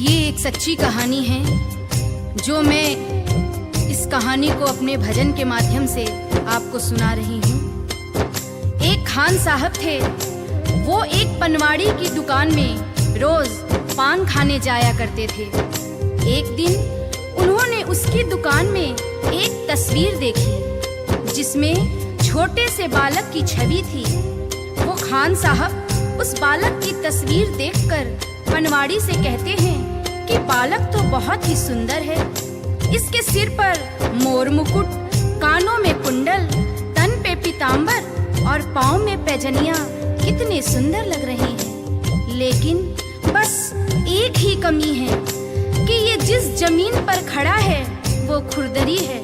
ये एक सच्ची कहानी है जो मैं इस कहानी को अपने भजन के माध्यम से आपको सुना रही हूँ। एक खान साहब थे, वो एक पनवाड़ी की दुकान में रोज पान खाने जाया करते थे। एक दिन उन्होंने उसकी दुकान में एक तस्वीर देखी जिसमें छोटे से बालक की छवि थी। वो खान साहब उस बालक की तस्वीर देखकर पनवाड़ी से कहते हैं कि बालक तो बहुत ही सुंदर है। इसके सिर पर मोर मुकुट, कानों में कुंडल, तन पे पीतांबर और पाँव में पैजनियां कितने सुंदर लग रही हैं। लेकिन बस एक ही कमी है कि ये जिस जमीन पर खड़ा है वो खुरदरी है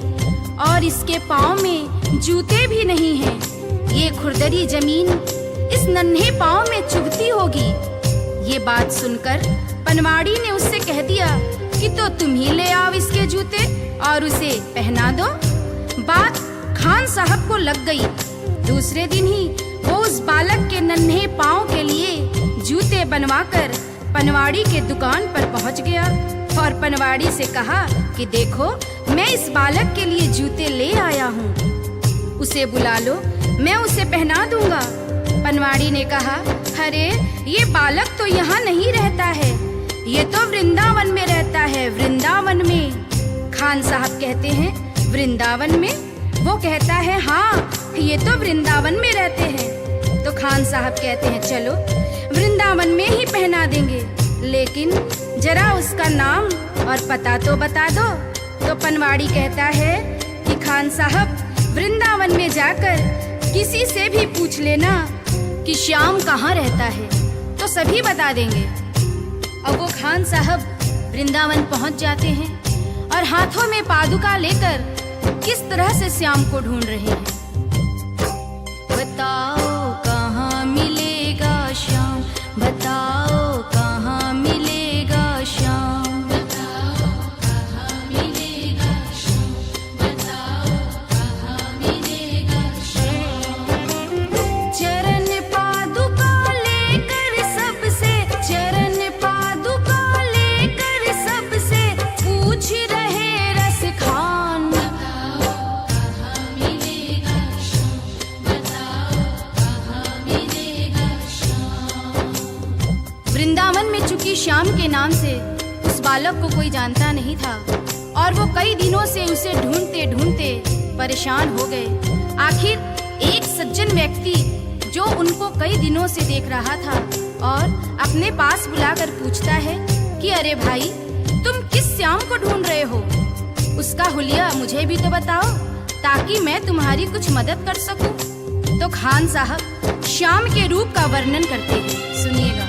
और इसके पाँव में जूते भी नहीं हैं। ये खुरदरी जमीन इस नन्हे पाँव में चुभती होगी। ये बात सुनकर पनवाड़ी ने उससे कह दिया कि तो तुम ही ले आओ इसके जूते और उसे पहना दो। बात खान साहब को लग गई। दूसरे दिन ही वो उस बालक के नन्हे पाँव के लिए जूते बनवाकर पनवाड़ी के दुकान पर पहुंच गया और पनवाड़ी से कहा कि देखो, मैं इस बालक के लिए जूते ले आया हूँ, उसे बुला लो, मैं उसे पहना दूंगा। पनवाड़ी ने कहा, अरे ये बालक तो यहाँ नहीं रहता है, ये तो वृंदावन में रहता है, वृंदावन में। खान साहब कहते हैं, वृंदावन में? वो कहता है, हाँ, ये तो वृंदावन में रहते हैं। तो खान साहब कहते हैं, चलो वृंदावन में ही पहना देंगे, लेकिन जरा उसका नाम और पता तो बता दो। तो पनवाड़ी कहता है कि खान साहब, वृंदावन में जाकर किसी से भी पूछ लेना कि श्याम कहाँ रहता है, तो सभी बता देंगे। अब वो खान साहब वृंदावन पहुंच जाते हैं और हाथों में पादुका लेकर किस तरह से श्याम को ढूंढ रहे हैं। बताओ कहाँ मिलेगा श्याम, बताओ कहाँ मिलेगा श्याम, बताओ कहाँ मिलेगा श्याम, बताओ कहाँ मिलेगा श्याम। चरण पादुका लेकर सबसे, चरण पादुका लेकर सबसे पूछ रहे रस खान, बताओ कहाँ मिलेगा श्याम, बताओ कहाँ मिलेगा श्याम। वृंदावन में चूंकि श्याम के नाम से उस बालक को कोई जानता नहीं था और वो कई दिनों से उसे ढूंढते ढूंढते परेशान हो गए। आखिर एक सज्जन व्यक्ति जो उनको कई दिनों से देख रहा था और अपने पास बुलाकर पूछता है कि अरे भाई, तुम किस श्याम को ढूंढ रहे हो? उसका हुलिया मुझे भी तो बताओ ताकि मैं तुम्हारी कुछ मदद कर सकूं। तो खान साहब श्याम के रूप का वर्णन करते हैं, सुनिएगा।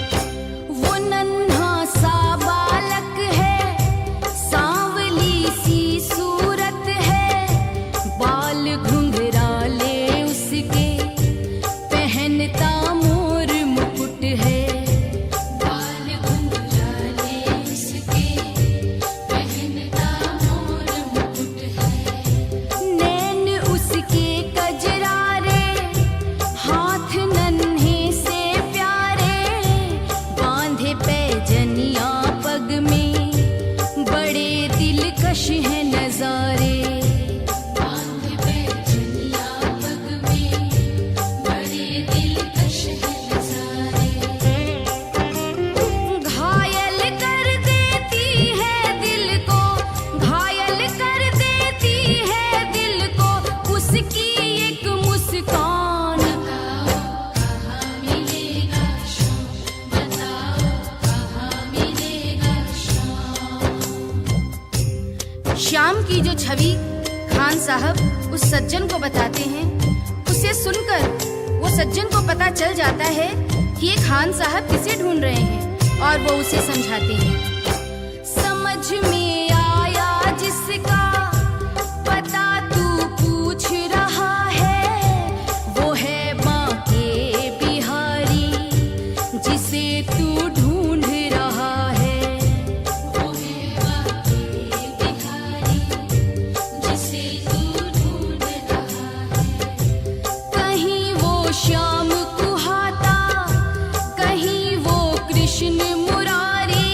वो नन्हा सा बालक है, सांवली सी सूरत है, बाल घुंघराले उसके, पहनता मोर मुकुट है, बाल घुंघराले उसके, पहनता मोर मुकुट है, नैन उसके कजरारे, हाथ नन्हे से प्यारे, बांधे पैजनिया पग में, बड़े दिलकश है नजारे, बांधे पैजनिया पग में, बड़े दिलकश है नजारे। घायल कर देती है दिल को, घायल कर देती है दिल को उसकी एक मुस्कान, बताओ कहाँ मिलेगा श्याम, बताओ कहाँ मिलेगा श्याम। श्याम की जो छवि खान साहब उस सज्जन को बताते हैं, उसे सुनकर वो सज्जन को पता चल जाता है कि ये खान साहब किसे ढूंढ रहे हैं और वो उसे समझाते हैं। समझ में आया जिसका पता तू पूछ रहा है, वो है बांके बिहारी जिसे तू ढूंढ रहा है, वो है बांके बिहारी जिसे तू ढूंढ रहा है। कहीं वो श्याम कुहाता, कहीं वो कृष्ण मुरारी,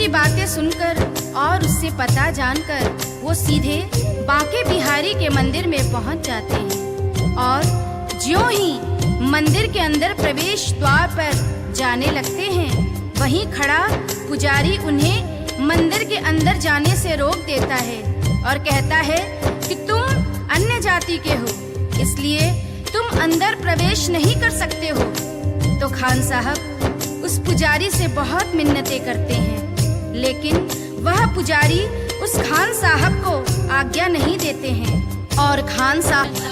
उसकी बातें सुनकर और उससे पता जानकर वो सीधे बांके बिहारी के मंदिर में पहुंच जाते हैं और ज्यों ही मंदिर के अंदर प्रवेश द्वार पर जाने लगते हैं, वहीं खड़ा पुजारी उन्हें मंदिर के अंदर जाने से रोक देता है और कहता है कि तुम अन्य जाति के हो, इसलिए तुम अंदर प्रवेश नहीं कर सकते हो। तो खान साहब उस पुजारी से बहुत मिन्नतें करते हैं, लेकिन वह पुजारी उस खान साहब को आज्ञा नहीं देते हैं और खान साहब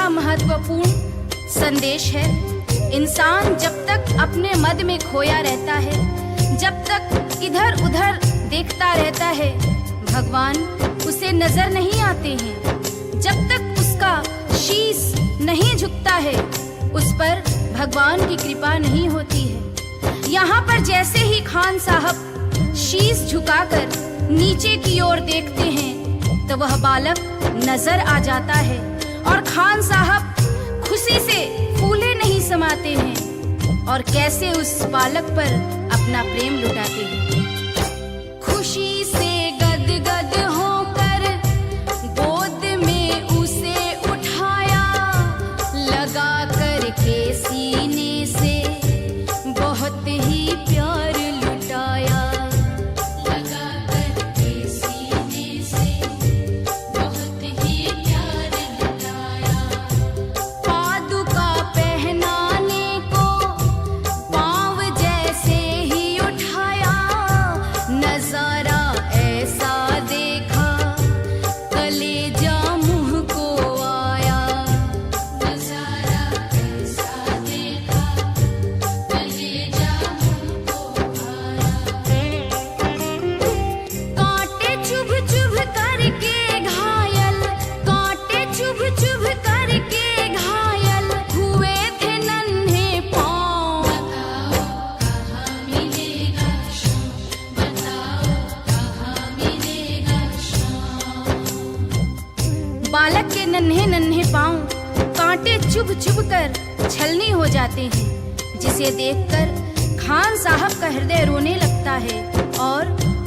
महत्वपूर्ण संदेश है। इंसान जब तक अपने मद में खोया रहता है, जब तक इधर उधर देखता रहता है, भगवान उसे नजर नहीं आते हैं। जब तक उसका शीश नहीं झुकता है, उस पर भगवान की कृपा नहीं होती है। यहाँ पर जैसे ही खान साहब शीश झुकाकर नीचे की ओर देखते हैं, तो वह बालक नजर आ जाता है और खान साहब खुशी से फूले नहीं समाते हैं और कैसे उस बालक पर अपना प्रेम लुटाते हैं। खुशी से गदगद होकर गोद में उसे उठाया, लगा कर के सीने से बहुत ही प्यार लुटाया, लगा कर के सीने से बहुत ही प्यार लुटाया। पादुका पहनाने को पाँव जैसे ही उठाया, नजारा ऐसा देखा कलेजा मुँह को आया, नजारा ऐसा देखा कलेजा मुँह को आया। कांटे चुभ चुभ करके घायल, कांटे चुभ चुभ करके घायल हुए थे नन्हे पाँव। बताओ कहाँ मिलेगा शाम, बताओ कहाँ मिलेगा शाम। बालक के नन्हे नन्हे पाँव कांटे चुभ चुभ कर छलनी हो जाते हैं, जिसे देखकर खान साहब का हृदय रोने लगता है और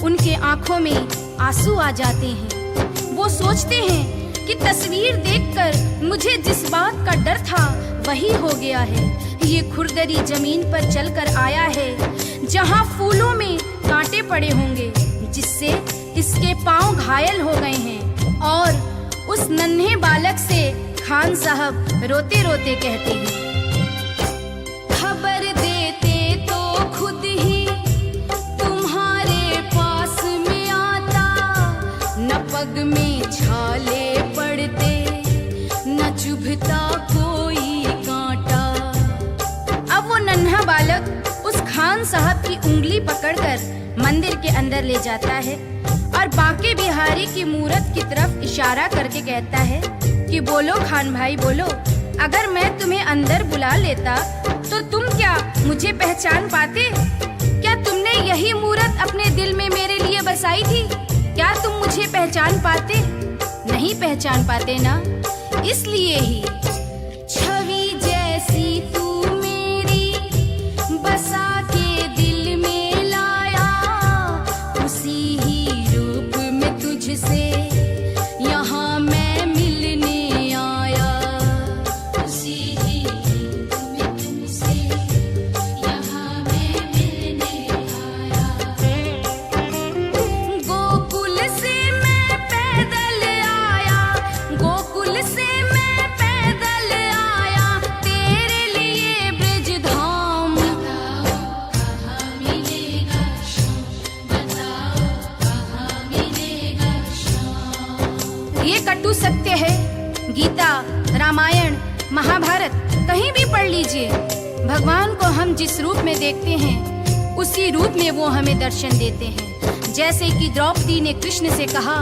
उनके आंखों में आंसू आ जाते हैं। वो सोचते हैं कि तस्वीर देखकर मुझे जिस बात का डर था वही हो गया है। ये खुरदरी जमीन पर चलकर आया है जहाँ फूलों में कांटे पड़े होंगे, जिससे इसके पांव घायल हो गए हैं। और उस नन्हे बालक से खान साहब रोते रोते कहते हैं, खबर देते तो खुद ही तुम्हारे पास में आता, न पग में छाले पड़ते न चुभता कोई कांटा। अब वो नन्हा बालक उस खान साहब की उंगली पकड़कर मंदिर के अंदर ले जाता है और बांके बिहारी की मूरत की तरफ इशारा करके कहता है कि बोलो खान भाई बोलो, अगर मैं तुम्हें अंदर बुला लेता तो तुम क्या मुझे पहचान पाते? क्या तुमने यही मूरत अपने दिल में मेरे लिए बसाई थी? क्या तुम मुझे पहचान पाते? नहीं पहचान पाते ना? इसलिए ही छवि जैसी तू मेरी बसा के दिल में लाया, उसी ही रूप में तुझसे यहाँ मैं मिलने आया, उसी ही रूप में तुझसे यहाँ मैं मिलने आया। गोकुल से मैं पैदल आया, गोकुल से मैं पैदल आया, तेरे लिए ब्रजधाम। बताओ कहाँ मिलेगा श्याम, बताओ कहाँ मिलेगा श्याम। ये कटु सत्य है। गीता, रामायण, महाभारत कहीं भी पढ़ लीजिए, भगवान को हम जिस रूप में देखते हैं उसी रूप में वो हमें दर्शन देते हैं। जैसे कि द्रौपदी ने कृष्ण से कहा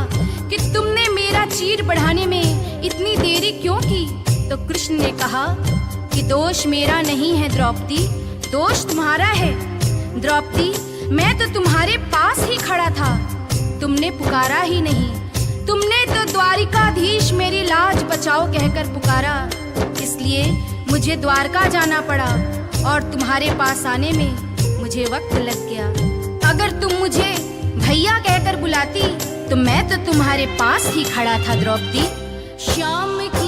कि तुमने मेरा चीर बढ़ाने में इतनी देरी क्यों की? तो कृष्ण ने कहा कि दोष मेरा नहीं है द्रौपदी, दोष तुम्हारा है। द्रौपदी, मैं तो तुम्हारे पास ही खड़ा था, तुमने पुकारा ही नहीं। तुमने तो द्वारिकाधीश मेरी लाज बचाओ कहकर पुकारा, इसलिए मुझे द्वारका जाना पड़ा और तुम्हारे पास आने में मुझे वक्त लग गया। अगर तुम मुझे भैया कहकर बुलाती तो मैं तो तुम्हारे पास ही खड़ा था द्रौपदी। श्याम की